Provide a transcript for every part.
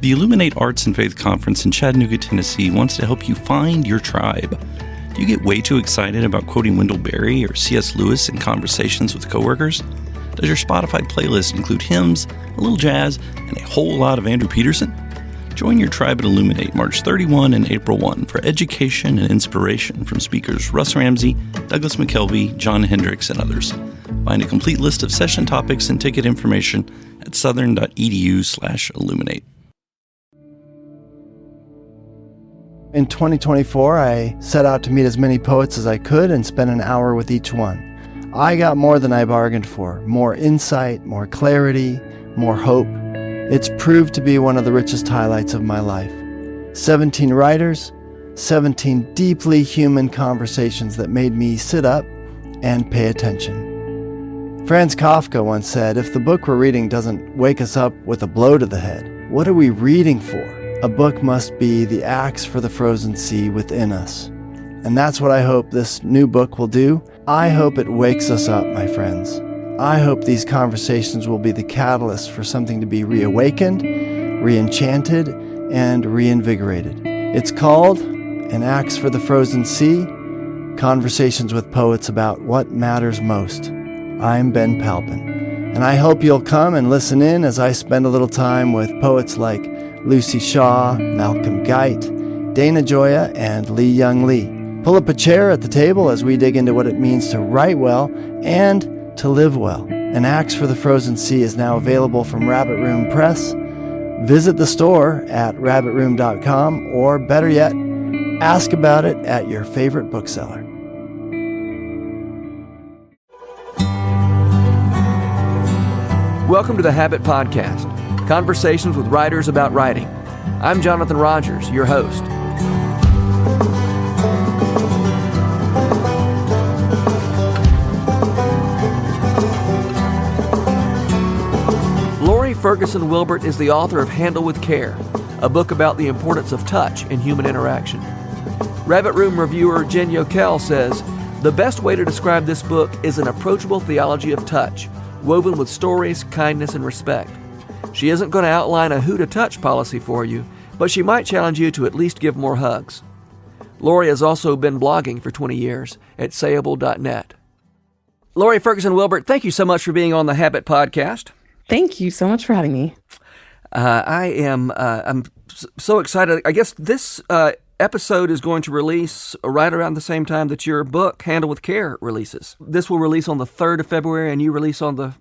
The Illuminate Arts and Faith Conference in Chattanooga, Tennessee wants to help you find your tribe. Do you get way too excited about quoting Wendell Berry or C.S. Lewis in conversations with coworkers? Does your Spotify playlist include hymns, a little jazz, and a whole lot of Andrew Peterson? Join your tribe at Illuminate March 31 and April 1 for education and inspiration from speakers Russ Ramsey, Douglas McKelvey, John Hendricks, and others. Find a complete list of session topics and ticket information at southern.edu/illuminate. In 2024, I set out to meet as many poets as I could and spend an hour with each one. I got more than I bargained for, more insight, more clarity, more hope. It's proved to be one of the richest highlights of my life. 17 writers, 17 deeply human conversations that made me sit up and pay attention. Franz Kafka once said, if the book we're reading doesn't wake us up with a blow to the head, what are we reading for? A book must be the axe for the frozen sea within us. And that's what I hope this new book will do. I hope it wakes us up, my friends. I hope these conversations will be the catalyst for something to be reawakened, re-enchanted, and reinvigorated. It's called An Axe for the Frozen Sea, Conversations with Poets About What Matters Most. I'm Ben Palpin, and I hope you'll come and listen in as I spend a little time with poets like Lucy Shaw, Malcolm Guite, Dana Gioia, and Lee Young Lee. Pull up a chair at the table as we dig into what it means to write well and to live well. An Axe for the Frozen Sea is now available from Rabbit Room Press. Visit the store at rabbitroom.com, or better yet, ask about it at your favorite bookseller. Welcome to the Habit Podcast, conversations with writers about writing. I'm Jonathan Rogers, your host. Ferguson Wilbert is the author of Handle with Care, a book about the importance of touch in human interaction. Rabbit Room reviewer Jen Yokel says, the best way to describe this book is an approachable theology of touch, woven with stories, kindness, and respect. She isn't going to outline a who-to-touch policy for you, but she might challenge you to at least give more hugs. Lori has also been blogging for 20 years at sayable.net. Lori Ferguson Wilbert, thank you so much for being on the Habit Podcast. Thank you so much for having me. I'm so excited. I guess this episode is going to release right around the same time that your book, Handle with Care, releases. This will release on the 3rd of February, and you release on the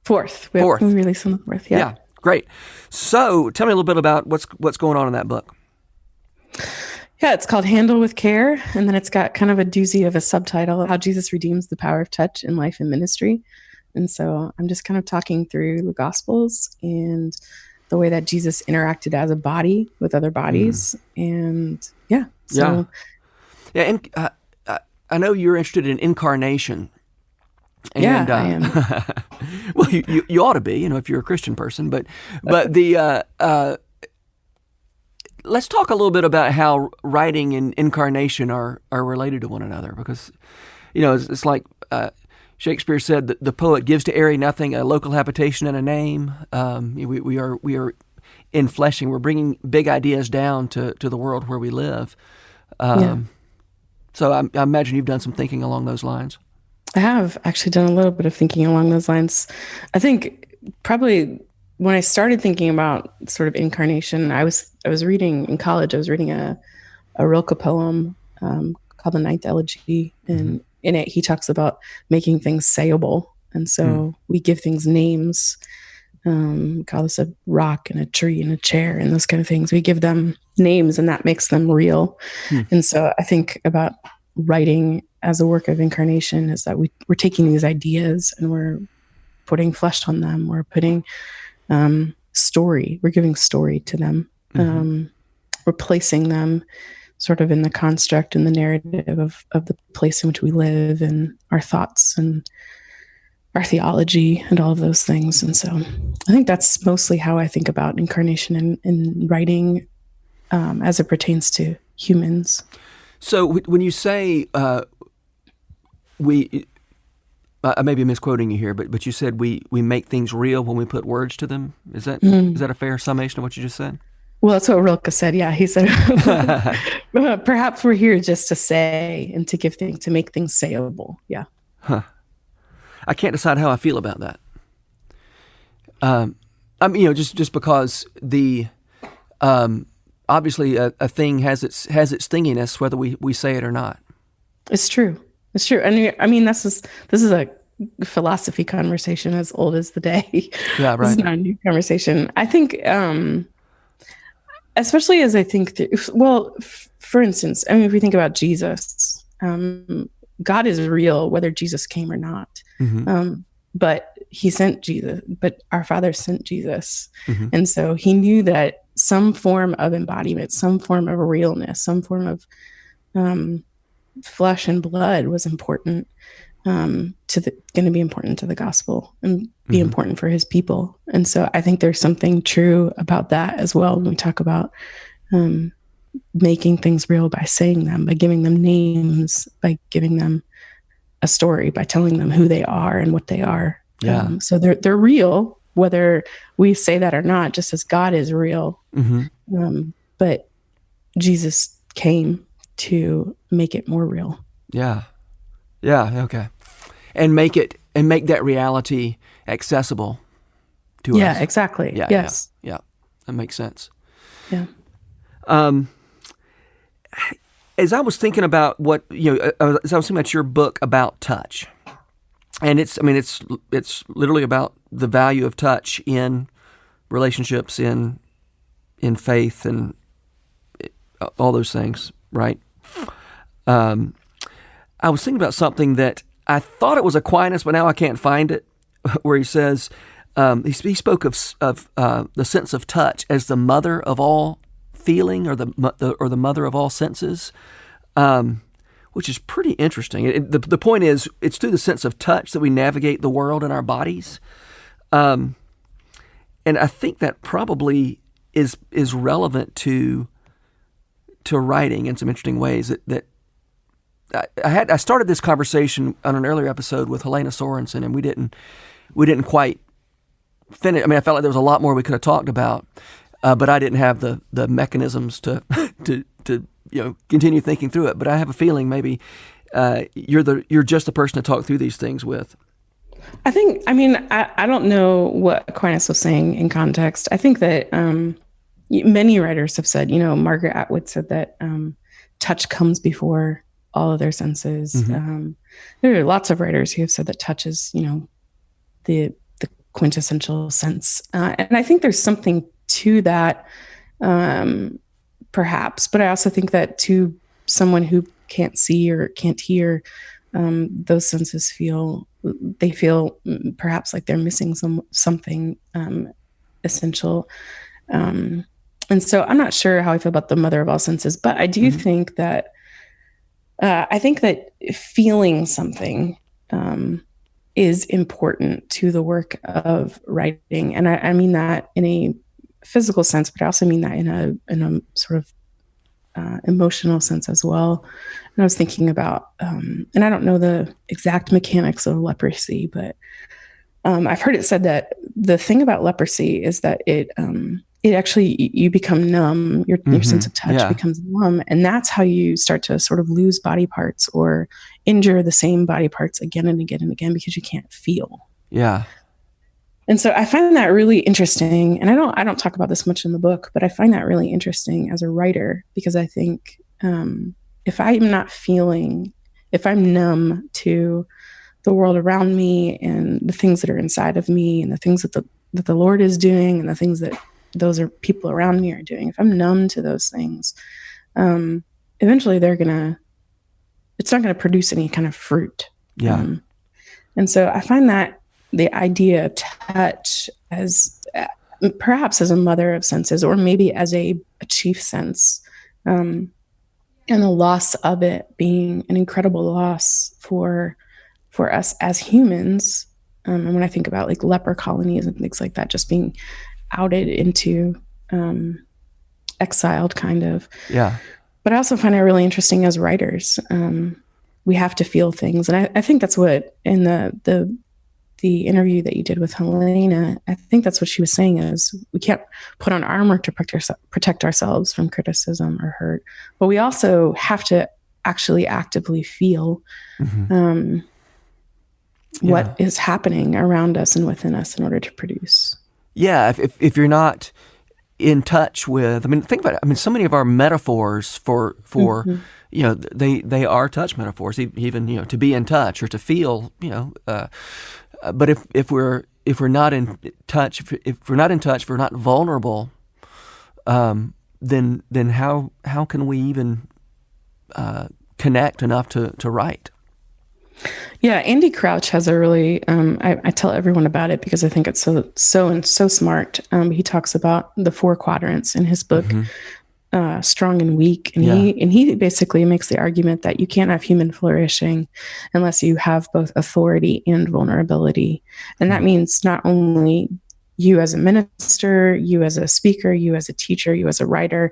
4th. We release on the 4th, yeah. Yeah, great. So tell me a little bit about what's going on in that book. Yeah, it's called Handle with Care, and then it's got kind of a doozy of a subtitle, How Jesus Redeems the Power of Touch in Life and Ministry. And so I'm just kind of talking through the Gospels and the way that Jesus interacted as a body with other bodies. And yeah. And I know you're interested in incarnation. And, yeah, I am. Well, you ought to be, if you're a Christian person. But the let's talk a little bit about how writing and incarnation are related to one another, because it's like. Shakespeare said that the poet gives to airy nothing a local habitation and a name. We are infleshing. We're bringing big ideas down to the world where we live. So I imagine you've done some thinking along those lines. I have actually done a little bit of thinking along those lines. I think probably when I started thinking about sort of incarnation, I was reading in college. I was reading a Rilke poem called The Ninth Elegy, and in it, he talks about making things sayable. And so we give things names, call this a rock and a tree and a chair and those kind of things. We give them names, and that makes them real. And so I think about writing as a work of incarnation is that we're taking these ideas and we're putting flesh on them. We're putting story. We're giving story to them. We're placing them sort of in the construct and the narrative of the place in which we live and our thoughts and our theology and all of those things. And so I think that's mostly how I think about incarnation in writing as it pertains to humans. So when you say I may be misquoting you here, but you said we make things real when we put words to them. Is that is that a fair summation of what you just said? Well, that's what Rilke said. Yeah, he said, perhaps we're here just to say and to give things, to make things sayable. Yeah. Huh. I can't decide how I feel about that. I mean, just because the obviously a thing has its stinginess, whether we say it or not. It's true. It's true. And I mean, this is a philosophy conversation as old as the day. Yeah, right. This is not a new conversation. I think, especially as I think, for instance, I mean, if we think about Jesus, God is real, whether Jesus came or not. Mm-hmm. But he sent Jesus, but our Father sent Jesus. Mm-hmm. And so he knew that some form of embodiment, some form of realness, some form of flesh and blood was important going to be important to the gospel and be important for his people. And so I think there's something true about that as well when we talk about making things real by saying them, by giving them names, by giving them a story, by telling them who they are and what they are. Yeah. So they're real, whether we say that or not, just as God is real. Mm-hmm. But Jesus came to make it more real. Yeah. Yeah. Okay. And make that reality accessible to us. Yeah, exactly. Yeah. Yes. Yeah. That makes sense. Yeah. As I was thinking about as I was thinking about your book about touch, and it's literally about the value of touch in relationships, in faith, and all those things, right? I was thinking about something that I thought it was Aquinas, but now I can't find it, where he says, he spoke of the sense of touch as the mother of all feeling, or the mother of all senses, which is pretty interesting. The point is, it's through the sense of touch that we navigate the world and our bodies, and I think that probably is relevant to writing in some interesting ways. That I started this conversation on an earlier episode with Helena Sorensen, and we didn't quite finish. I mean, I felt like there was a lot more we could have talked about, but I didn't have the mechanisms to continue thinking through it. But I have a feeling maybe you're just the person to talk through these things with. I don't know what Aquinas was saying in context. I think that many writers have said, Margaret Atwood said that touch comes before all of their senses. Mm-hmm. There are lots of writers who have said that touch is, the quintessential sense. And I think there's something to that, perhaps. But I also think that to someone who can't see or can't hear, those senses feel perhaps like they're missing something essential. And so I'm not sure how I feel about the mother of all senses, but I do think that feeling something is important to the work of writing. And I mean that in a physical sense, but I also mean that in a sort of emotional sense as well. And I was thinking about, and I don't know the exact mechanics of leprosy, but I've heard it said that the thing about leprosy is that it actually, you become numb, your sense of touch becomes numb. And that's how you start to sort of lose body parts or injure the same body parts again and again and again, because you can't feel. Yeah. And so I find that really interesting. And I don't talk about this much in the book, but I find that really interesting as a writer, because I think if I'm not feeling, if I'm numb to the world around me and the things that are inside of me and the things that the Lord is doing and the things that those are people around me are doing, if I'm numb to those things, eventually it's not going to produce any kind of fruit. Yeah. And so I find that the idea of touch as perhaps as a mother of senses, or maybe as a chief sense, and the loss of it being an incredible loss for us as humans. And when I think about like leper colonies and things like that, just being outed into exiled kind of. Yeah. But I also find it really interesting as writers. we have to feel things. And I think that's what in the interview that you did with Helena, I think that's what she was saying is we can't put on armor to protect ourselves from criticism or hurt, but we also have to actually actively feel what is happening around us and within us in order to produce. Yeah, if you're not in touch with, I mean, think about it. I mean, so many of our metaphors for you know, they are touch metaphors. Even, you know, to be in touch or to feel, you know. But if we're not in touch, if we're not vulnerable, then how can we even connect enough to write? Yeah, Andy Crouch has a really, I tell everyone about it because I think it's so smart. He talks about the 4 quadrants in his book, Strong and Weak. And he basically makes the argument that you can't have human flourishing unless you have both authority and vulnerability. And that means not only you as a minister, you as a speaker, you as a teacher, you as a writer,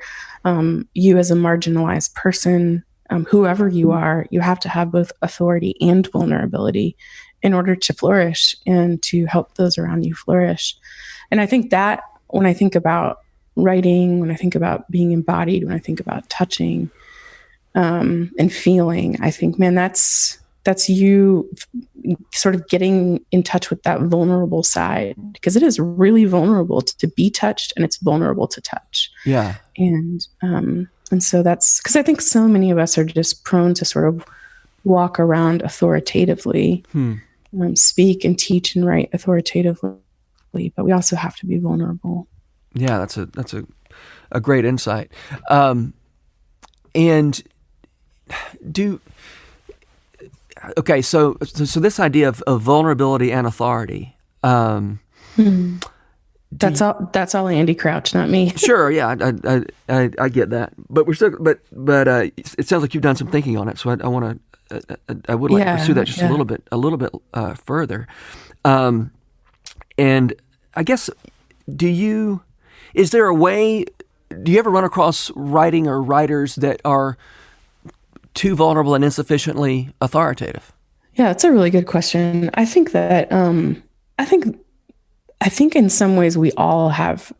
you as a marginalized person, whoever you are, you have to have both authority and vulnerability in order to flourish and to help those around you flourish. And I think that when I think about writing, when I think about being embodied, when I think about touching and feeling, I think, man, that's you sort of getting in touch with that vulnerable side, because it is really vulnerable to be touched, and it's vulnerable to touch. Yeah. And so that's because I think so many of us are just prone to sort of walk around authoritatively, speak and teach and write authoritatively, but we also have to be vulnerable. Yeah, that's a great insight. And okay, so this idea of vulnerability and authority. That's all Andy Crouch, not me. Sure, yeah, I get that, but we're still, but it sounds like you've done some thinking on it. So I want to, I would like to pursue that just a little bit further. And I guess, is there a way? Do you ever run across writing or writers that are too vulnerable and insufficiently authoritative? Yeah, that's a really good question. I think that I think in some ways we all have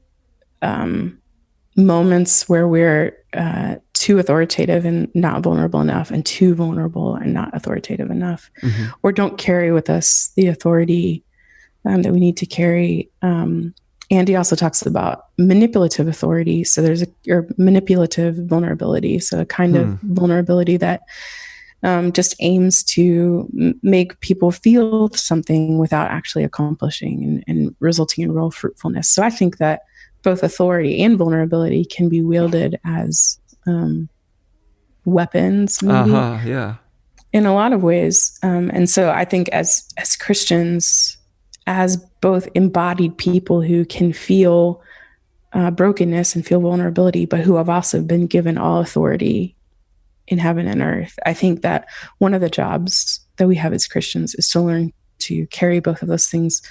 moments where we're too authoritative and not vulnerable enough, and too vulnerable and not authoritative enough, or don't carry with us the authority that we need to carry. Andy also talks about manipulative authority. So there's or manipulative vulnerability. So a kind of vulnerability that just aims to make people feel something without actually accomplishing and resulting in real fruitfulness. So I think that both authority and vulnerability can be wielded as weapons, maybe, in a lot of ways. And so I think as Christians, as both embodied people who can feel brokenness and feel vulnerability, but who have also been given all authority in heaven and earth, I think that one of the jobs that we have as Christians is to learn to carry both of those things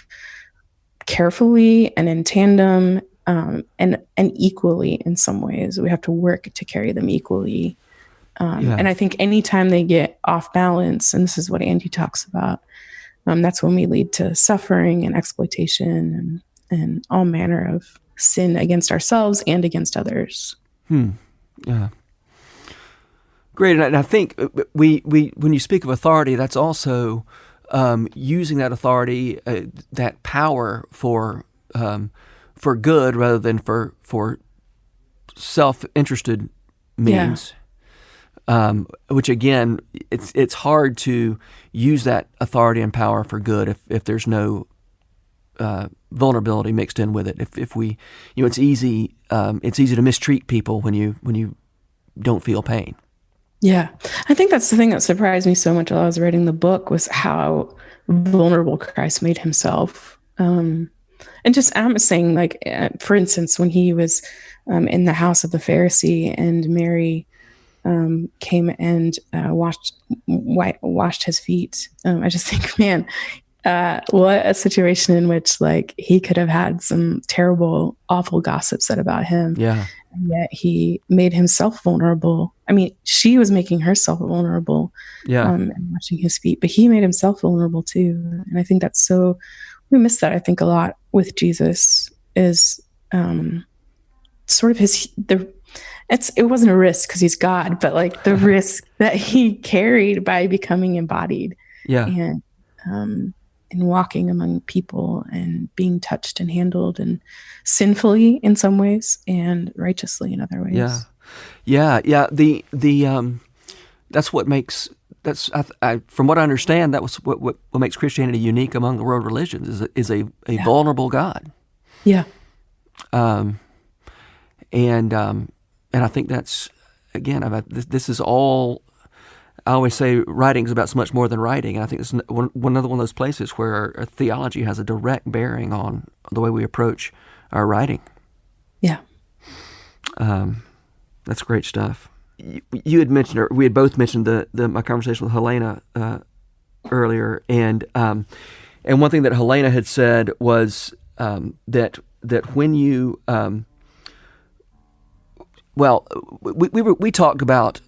carefully and in tandem, and equally in some ways. We have to work to carry them equally. And I think anytime they get off balance, and this is what Andy talks about, that's when we lead to suffering and exploitation and all manner of sin against ourselves and against others. Yeah. Great, and I think we when you speak of authority, that's also using that authority, that power for good rather than for self-interested means. Which again, it's hard to use that authority and power for good if there's no vulnerability mixed in with it. If we, it's easy to mistreat people when you don't feel pain. Yeah, I think that's the thing that surprised me so much while I was writing the book, was how vulnerable Christ made himself. And just, I'm saying, like, for instance, when he was in the house of the Pharisee and Mary came and washed his feet. I just think, man, What a situation in which like he could have had some terrible, awful gossip said about him. Yeah. And yet he made himself vulnerable. I mean, she was making herself vulnerable and watching his feet, but he made himself vulnerable too. And I think that's so, we miss that, I think, a lot with Jesus is sort of it wasn't a risk because he's God, but like the risk that he carried by becoming embodied and walking among people and being touched and handled and sinfully in some ways and righteously in other ways. Yeah. The that's what makes from what I understand, that was what makes Christianity unique among the world religions is a vulnerable God. Yeah. And I think that's, again, this is all, I always say writing is about so much more than writing. And I think it's another one of those places where our theology has a direct bearing on the way we approach our writing. Yeah. That's great stuff. You had mentioned, or we had both mentioned my conversation with Helena earlier. And one thing that Helena had said was that when you, we talked about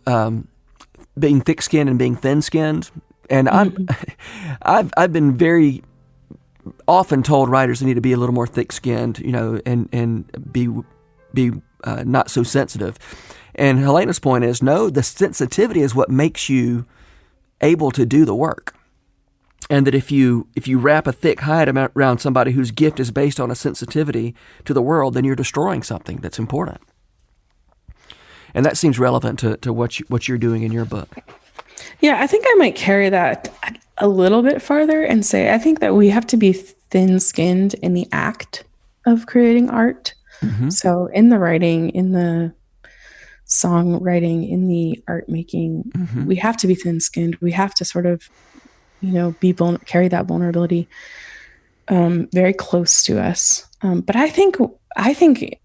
being thick-skinned and being thin-skinned, and I've been very often told writers they need to be a little more thick-skinned, and be not so sensitive. And Helena's point is, no, the sensitivity is what makes you able to do the work. And that if you wrap a thick hide around somebody whose gift is based on a sensitivity to the world, then you're destroying something that's important. And that seems relevant to what you're doing in your book. Yeah, I think I might carry that a little bit farther and say I think that we have to be thin-skinned in the act of creating art. Mm-hmm. So in the writing, in the songwriting, in the art making, mm-hmm. we have to be thin-skinned. We have to sort of, carry that vulnerability very close to us. But I think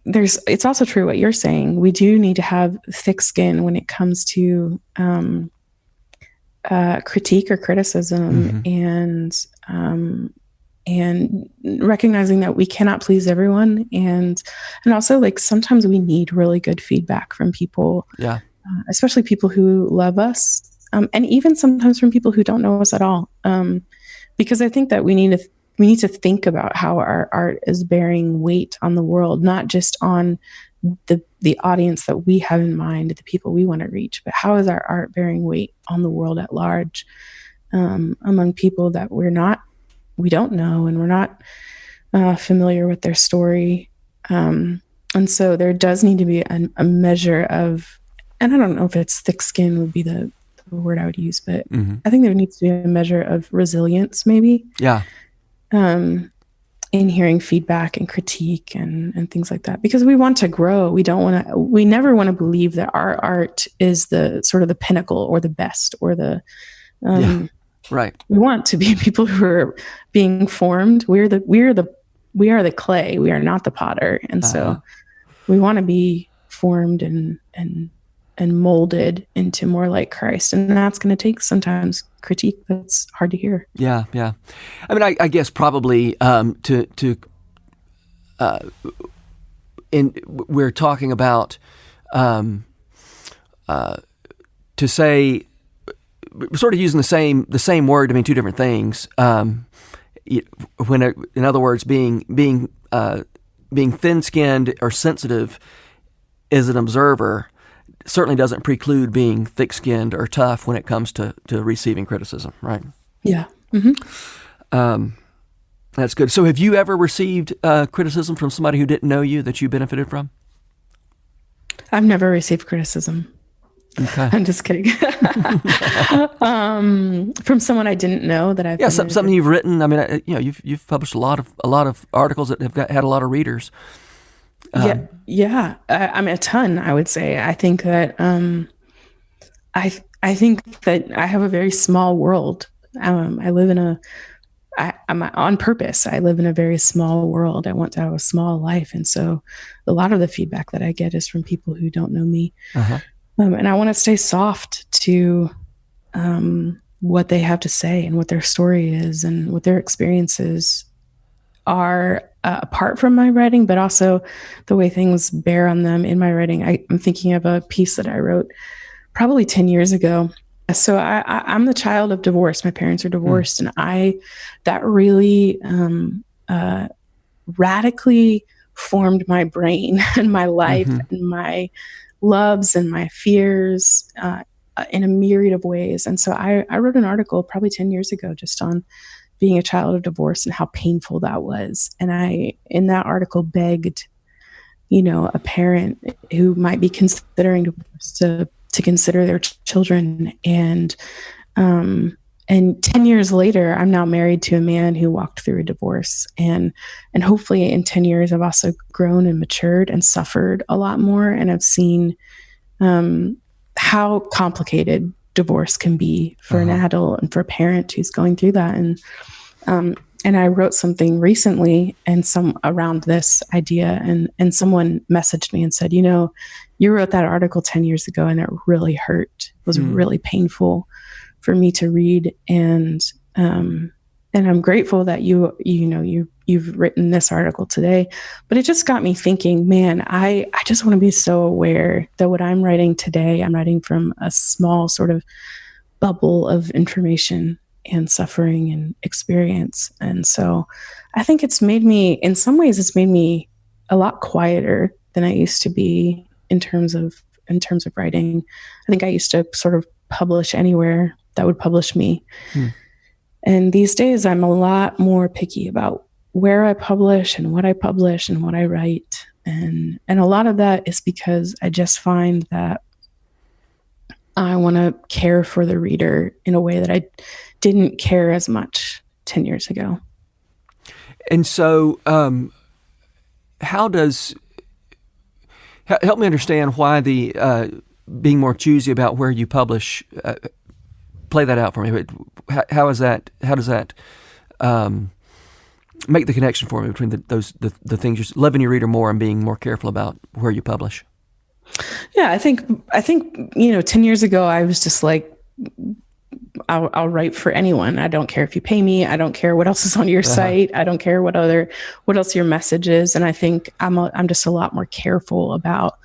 it's also true what you're saying. We do need to have thick skin when it comes to critique or criticism, mm-hmm. And recognizing that we cannot please everyone, and also like sometimes we need really good feedback from people, especially people who love us, and even sometimes from people who don't know us at all, because I think that we need to think about how our art is bearing weight on the world, not just on the audience that we have in mind, the people we want to reach, but how is our art bearing weight on the world at large, among people that we don't know, and we're not familiar with their story. And so there does need to be a measure of, and I don't know if it's thick skin would be the word I would use, but mm-hmm. I think there needs to be a measure of resilience, maybe. Yeah. In hearing feedback and critique and things like that, because we want to grow. We never want to believe that our art is the sort of the pinnacle or the best or the, right. We want to be people who are being formed. We are the clay. We are not the potter. And so we want to be formed and molded into more like Christ. And that's going to take sometimes critique that's hard to hear. Yeah. Yeah. I mean, I guess probably, we're talking about, to say, sort of using the same word to mean two different things. In other words, being thin-skinned or sensitive as an observer certainly doesn't preclude being thick-skinned or tough when it comes to receiving criticism, right? Yeah. Mm-hmm. That's good. So have you ever received criticism from somebody who didn't know you that you benefited from? I've never received criticism. Okay. I'm just kidding. From someone I didn't know that I've something you've written. I mean, you've published a lot of articles that have had a lot of readers. I mean, a ton. I would say. I think that I think that I have a very small world. I live in I'm on purpose. I live in a very small world. I want to have a small life, and so a lot of the feedback that I get is from people who don't know me. Uh-huh. And I want to stay soft to what they have to say and what their story is and what their experiences are, apart from my writing, but also the way things bear on them in my writing. I'm thinking of a piece that I wrote probably 10 years ago. So I'm the child of divorce. My parents are divorced, and that really radically formed my brain and my life and my loves and my fears in a myriad of ways. And so I wrote an article probably 10 years ago just on being a child of divorce and how painful that was. And I, in that article, begged, a parent who might be considering divorce to consider their children. And 10 years later, I'm now married to a man who walked through a divorce. And hopefully in 10 years, I've also grown and matured and suffered a lot more. And I've seen how complicated divorce can be for an adult and for a parent who's going through that. And I wrote something recently around this idea, and someone messaged me and said, you wrote that article 10 years ago and it really hurt. It was really painful for me to read. And I'm grateful that you've written this article today, but it just got me thinking, man, I just want to be so aware that what I'm writing today, I'm writing from a small sort of bubble of information and suffering and experience. And so I think in some ways it's made me a lot quieter than I used to be in terms of writing. I think I used to sort of publish anywhere that would publish me. And these days I'm a lot more picky about where I publish and what I write. And a lot of that is because I just find that I want to care for the reader in a way that I didn't care as much 10 years ago. And so help me understand why the being more choosy about where you publish, play that out for me. How does that make the connection for me between the things you're loving your reader more and being more careful about where you publish? Yeah, I think 10 years ago I was just like, I'll write for anyone. I don't care if you pay me. I don't care what else is on your site. I don't care what else your message is. And I think I'm just a lot more careful about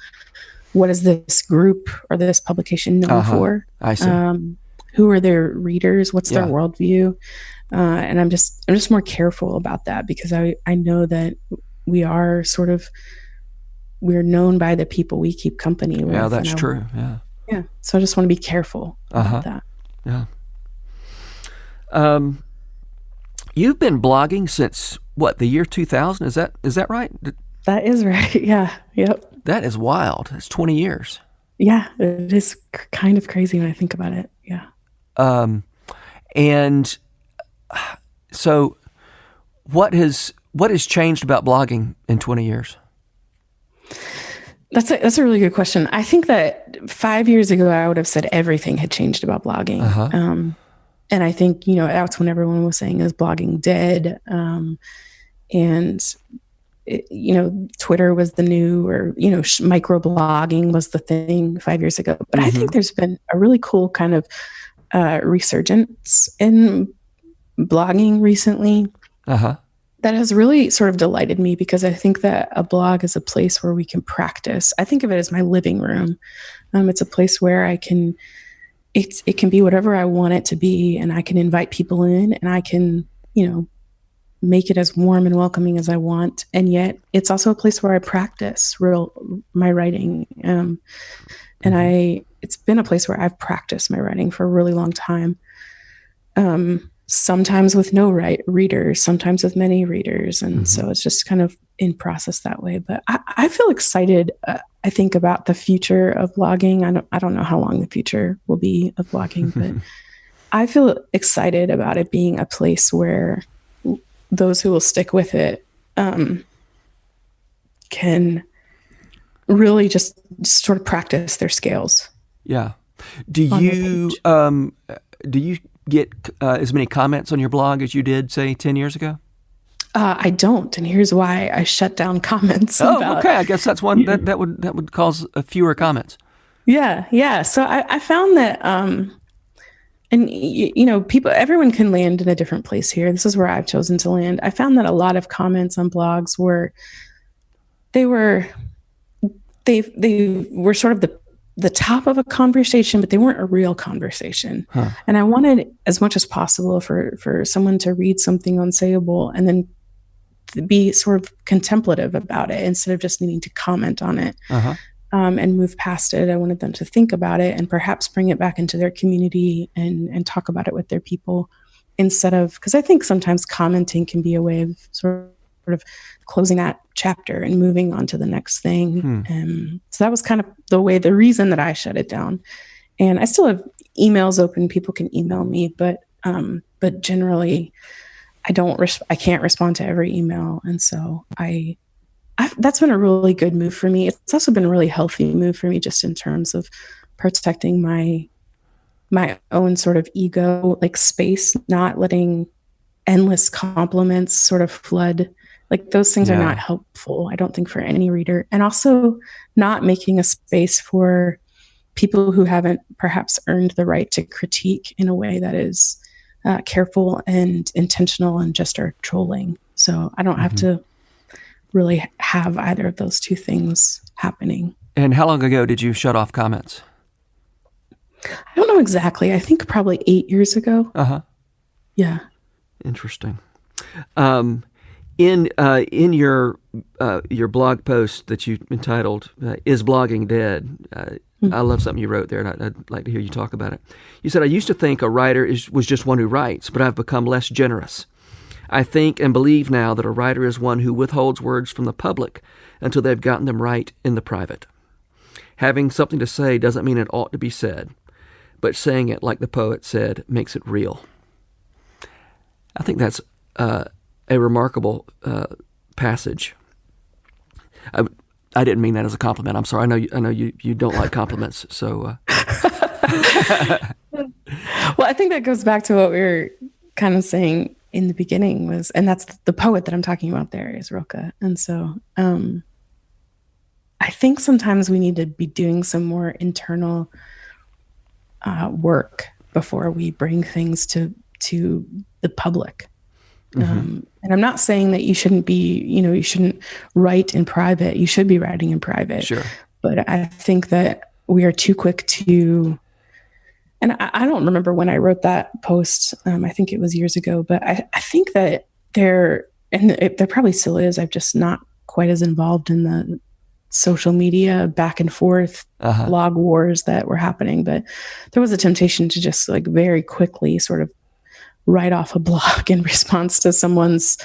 what is this group or this publication known for. I see. Who are their readers? What's their worldview? And I'm just more careful about that because I know that we're known by the people we keep company with. Yeah, that's true. Yeah. Yeah. So I just want to be careful about that. Yeah. You've been blogging since the year 2000? Is that right? That is right. Yeah. Yep. That is wild. It's 20 years. Yeah, it is kind of crazy when I think about it. Yeah. And so what has changed about blogging in 20 years? That's a really good question. I think that 5 years ago, I would have said everything had changed about blogging. And I think, that's when everyone was saying, is blogging dead? Twitter was the new, or, microblogging was the thing 5 years ago. But I think there's been a really cool kind of resurgence in blogging recently. That has really sort of delighted me because I think that a blog is a place where we can practice. I think of it as my living room. It's a place where it can be whatever I want it to be, and I can invite people in, and I can, make it as warm and welcoming as I want. And yet it's also a place where I practice my writing. And it's been a place where I've practiced my writing for a really long time. Sometimes with no readers, sometimes with many readers. And so it's just kind of in process that way. But I feel excited, I think, about the future of blogging. I don't know how long the future will be of blogging, but I feel excited about it being a place where those who will stick with it can really just sort of practice their scales. Yeah. Do you get as many comments on your blog as you did, say, 10 years ago? I don't, and here's why I shut down comments. Okay. I guess that's one that would cause fewer comments. Yeah. So I found that people, everyone can land in a different place here. This is where I've chosen to land. I found that a lot of comments on blogs they were sort of the top of a conversation, but they weren't a real conversation. Huh. And I wanted as much as possible for someone to read something unsayable and then to be sort of contemplative about it instead of just needing to comment on it. Uh-huh. And move past it. I wanted them to think about it and perhaps bring it back into their community and talk about it with their people instead of, because I think sometimes commenting can be a way of sort of closing that chapter and moving on to the next thing. So that was kind of the reason that I shut it down. And I still have emails open. People can email me, but generally I can't respond to every email. And so that's been a really good move for me. It's also been a really healthy move for me just in terms of protecting my own sort of ego, like space, not letting endless compliments sort of flood. Like those things are not helpful, I don't think, for any reader. And also not making a space for people who haven't perhaps earned the right to critique in a way that is careful and intentional and just are trolling. So I don't have to really have either of those two things happening. And how long ago did you shut off comments? I don't know exactly. I think probably 8 years ago. Uh-huh. Yeah. Interesting. In your blog post that you entitled "Is Blogging Dead?" I love something you wrote there, and I'd like to hear you talk about it. You said, "I used to think a writer was just one who writes, but I've become less generous. I think and believe now that a writer is one who withholds words from the public until they've gotten them right in the private. Having something to say doesn't mean it ought to be said, but saying it, like the poet said, makes it real." I think that's a remarkable passage. I didn't mean that as a compliment. I'm sorry. I know you don't like compliments. So, well, I think that goes back to what we were kind of saying in the beginning and that's the poet that I'm talking about there is Rilke. And so I think sometimes we need to be doing some more internal work before we bring things to the public. And I'm not saying that you shouldn't write in private. You should be writing in private. Sure. But I think that we are too quick to, and I don't remember when I wrote that post. I think it was years ago, but I think that there probably still is. I'm just not quite as involved in the social media back and forth blog wars that were happening. But there was a temptation to just like very quickly sort of write off a blog in response to someone's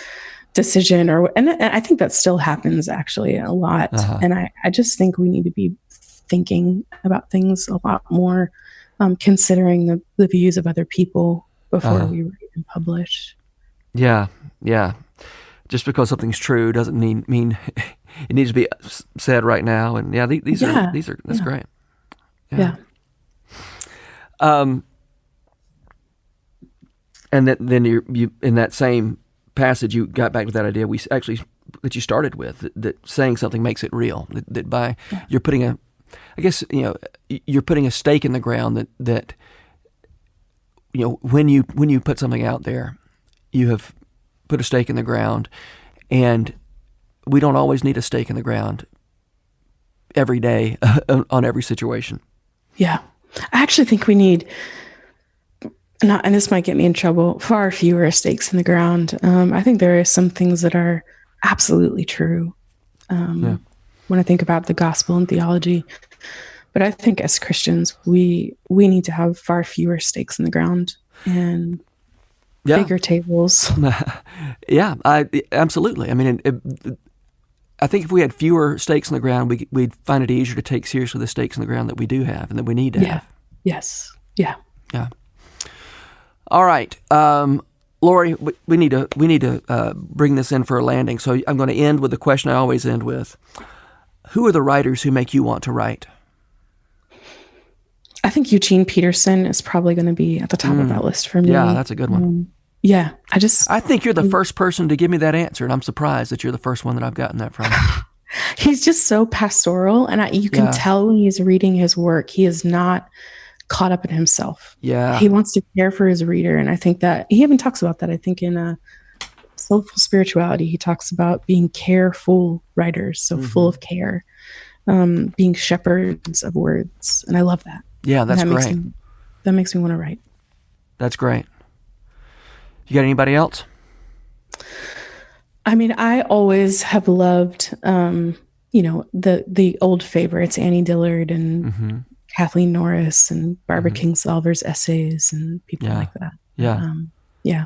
decision and I think that still happens actually a lot. And I just think we need to be thinking about things a lot more, considering the views of other people before we write and publish. Yeah. Just because something's true doesn't mean it needs to be said right now. And that's great. Yeah. And then you in that same passage, you got back to that idea that you started with, that saying something makes it real. That by you're putting you're putting a stake in the ground that when you put something out there, you have put a stake in the ground, and we don't always need a stake in the ground every day on every situation. Yeah, I actually think we need. And this might get me in trouble, far fewer stakes in the ground. I think there are some things that are absolutely true when I think about the gospel and theology. But I think as Christians, we need to have far fewer stakes in the ground and bigger tables. Absolutely. I mean, I think if we had fewer stakes in the ground, we'd find it easier to take seriously the stakes in the ground that we do have and that we need to have. Yes. Yeah. Yeah. All right, Lori, we need to bring this in for a landing. So I'm going to end with the question I always end with: who are the writers who make you want to write? I think Eugene Peterson is probably going to be at the top of that list for me. Yeah, that's a good one. I think you're the first person to give me that answer, and I'm surprised that you're the first one that I've gotten that from. He's just so pastoral, and you can tell when he's reading his work, he is not caught up in himself. Yeah. He wants to care for his reader. And I think that he even talks about that. I think in Soulful Spirituality, he talks about being careful writers. So full of care, being shepherds of words. And I love that. Yeah, that's great. That makes me want to write. That's great. You got anybody else? I mean, I always have loved, the old favorites, Annie Dillard and Kathleen Norris and Barbara Kingsolver's essays and people like that. Yeah. Yeah.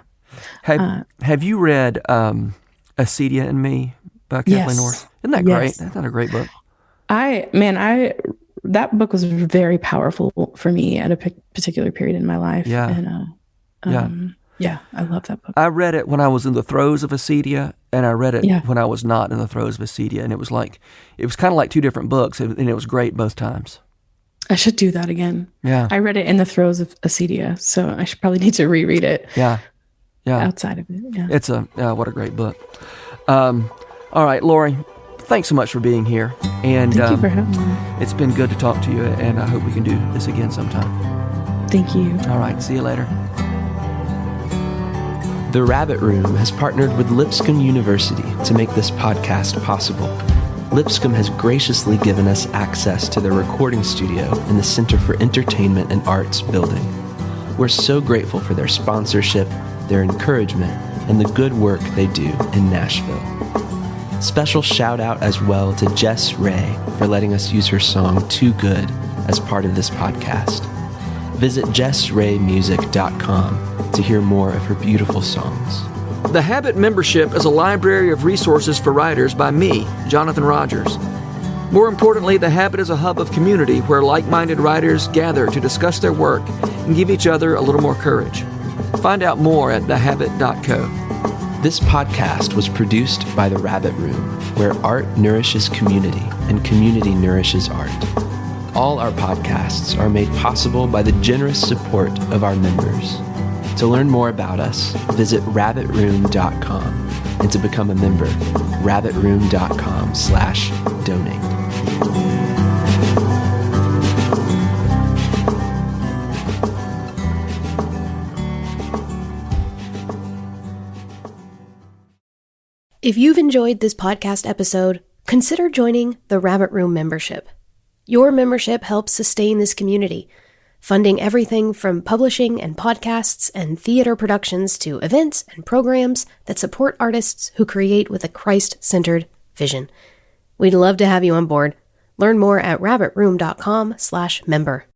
Have you read Acedia and Me by Kathleen Norris? Isn't that great? Yes. That's not a great book. That book was very powerful for me at a particular period in my life. Yeah. And, I love that book. I read it when I was in the throes of acedia, and I read it when I was not in the throes of acedia, and it was kind of like two different books, and it was great both times. I should do that again. Yeah. I read it in the throes of acedia, so I should probably need to reread it. Yeah. Outside of it. Yeah. It's what a great book. All right, Lori, thanks so much for being here. And thank you for having me. It's been good to talk to you, and I hope we can do this again sometime. Thank you. All right, see you later. The Rabbit Room has partnered with Lipscomb University to make this podcast possible. Lipscomb has graciously given us access to their recording studio in the Center for Entertainment and Arts building. We're so grateful for their sponsorship, their encouragement, and the good work they do in Nashville. Special shout out as well to Jess Ray for letting us use her song Too Good as part of this podcast. Visit jessraymusic.com to hear more of her beautiful songs. The Habit membership is a library of resources for writers by me, Jonathan Rogers. More importantly, The Habit is a hub of community where like-minded writers gather to discuss their work and give each other a little more courage. Find out more at thehabit.co. This podcast was produced by The Rabbit Room, where art nourishes community and community nourishes art. All our podcasts are made possible by the generous support of our members. To learn more about us, visit rabbitroom.com, and to become a member, rabbitroom.com/donate. If you've enjoyed this podcast episode, consider joining the Rabbit Room membership. Your membership helps sustain this community, funding everything from publishing and podcasts and theater productions to events and programs that support artists who create with a Christ-centered vision. We'd love to have you on board. Learn more at rabbitroom.com/member.